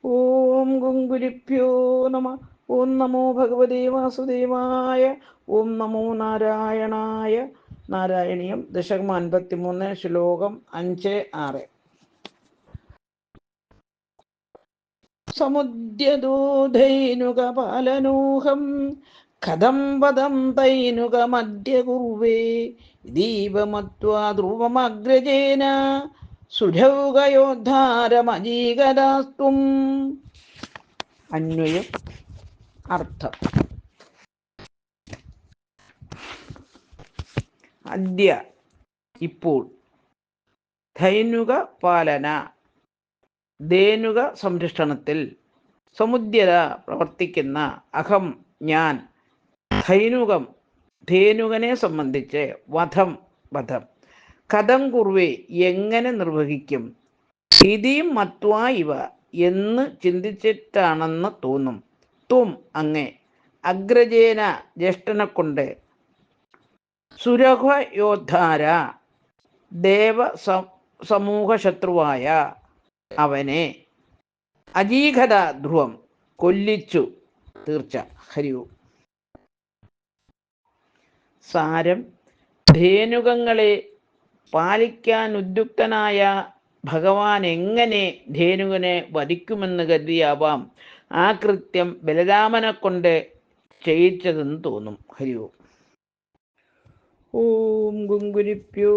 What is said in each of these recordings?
ഓം ഗുങ്കുരിഭ്യോ നമ. ഓം നമോ ഭഗവതേ വാസുദേവായ. ഓം നമോ നാരായണായ. നാരായണീയം ദശകം 53 ശ്ലോകം 5-6. സമുദ്യദോധൈനുകപാലനോഹം കഥം പദം തൈനുകമദ്യ കുർവേ ദീപമത്വാ ധ്രുവമഗ്രജേന സുരൗകയോദ്ധാരമജീകരാസ്ത്വം. അന്വയം അർത്ഥം. അദ്യ ഇപ്പോൾ, ധൈനുക പാലന ധേനുക സംരക്ഷണത്തിൽ, സമുദ്യത പ്രവർത്തിക്കുന്ന, അഹം ഞാൻ, ധൈനുകം ധേനുകനെ സംബന്ധിച്ച്, വധം കഥം കുർവേ എങ്ങനെ നിർവഹിക്കും, ഇതിയും മത്വാ ഇവ എന്ന് ചിന്തിച്ചിട്ടാണെന്ന് തോന്നും, ത്വം അങ്ങേ, അഗ്രജേന ജ്യേഷ്ഠനെ കൊണ്ട്, സുരഹയോദ്ധാര ദേവ സമൂഹ ശത്രുവായ അവനെ, അജീഘത ധ്രുവം കൊല്ലിച്ചു തീർച്ച. ഹരിവും. സാരം: ധേനുകങ്ങളെ പാലിക്കാൻ ഉദ്യുക്തനായ ഭഗവാൻ എങ്ങനെ ധേനുകനെ വധിക്കുമെന്ന് കരുതിയാവാം ആ കൃത്യം ബലരാമനെ കൊണ്ട് ചെയ്യിച്ചതെന്ന് തോന്നും. ഹരിവും. ഓം ഗുങ്കുരിഭ്യോ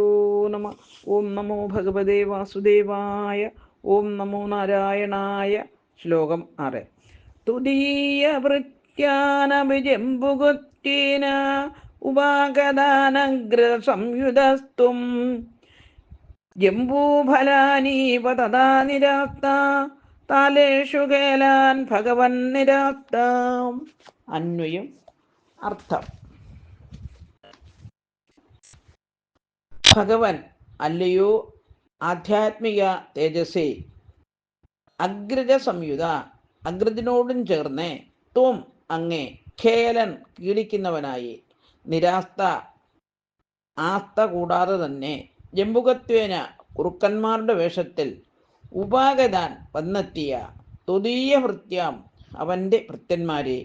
നമ. ഓം നമോ ഭഗവതേ വാസുദേവായ. ഓം നമോ നാരായണായ. ശ്ലോകം 6. തുദീയ വൃത്യാനഭിജംബുഗുത്യേന ഉപാഗദാനഗ്ര സംയുതസ്തും ജംബൂഫലാനീവ തഥാ നിരാക്ത താലേഷു കേലാൻ ഭഗവൻ നിരാക്ത. അന്വയം അർത്ഥം. ഭഗവൻ അല്ലയോ ആധ്യാത്മിക തേജസ്സേ, അഗ്രജ സംയുത അഗ്രജനോടും ചേർന്ന്, ത്വം അങ്ങേ, ഖേലൻ കീടിക്കുന്നവനായി, നിരാസ്ത ആസ്ത കൂടാതെ തന്നെ, ജംബുകത്വേന കുറുക്കന്മാരുടെ വേഷത്തിൽ, ഉപാഗതാൻ വന്നെത്തിയ, ത്വദീയ ഭൃത്യാം അവൻ്റെ ഭൃത്യന്മാരെ,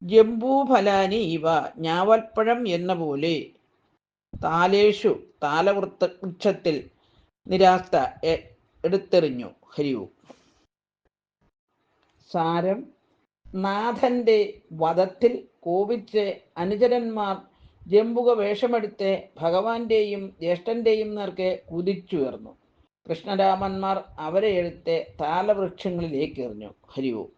ജംബൂഫലാനി ഇവ ഞാവൽപ്പഴം എന്ന പോലെ, താലേഷു താലവൃക്ഷത്തിൽ, നിരാസ്ത എടുത്തെറിഞ്ഞു. ഹരിവും. സാരം: നാഥന്റെ വധത്തിൽ കോപിച്ച് അനുചരന്മാർ ജംബുക വേഷമെടുത്ത് ഭഗവാന്റെയും ജ്യേഷ്ഠന്റെയും നേർക്ക് കുതിച്ചുയർന്നു. കൃഷ്ണരാമന്മാർ അവരെ എടുത്ത് താലവൃക്ഷങ്ങളിലേക്ക് എറിഞ്ഞു. ഹരിവും.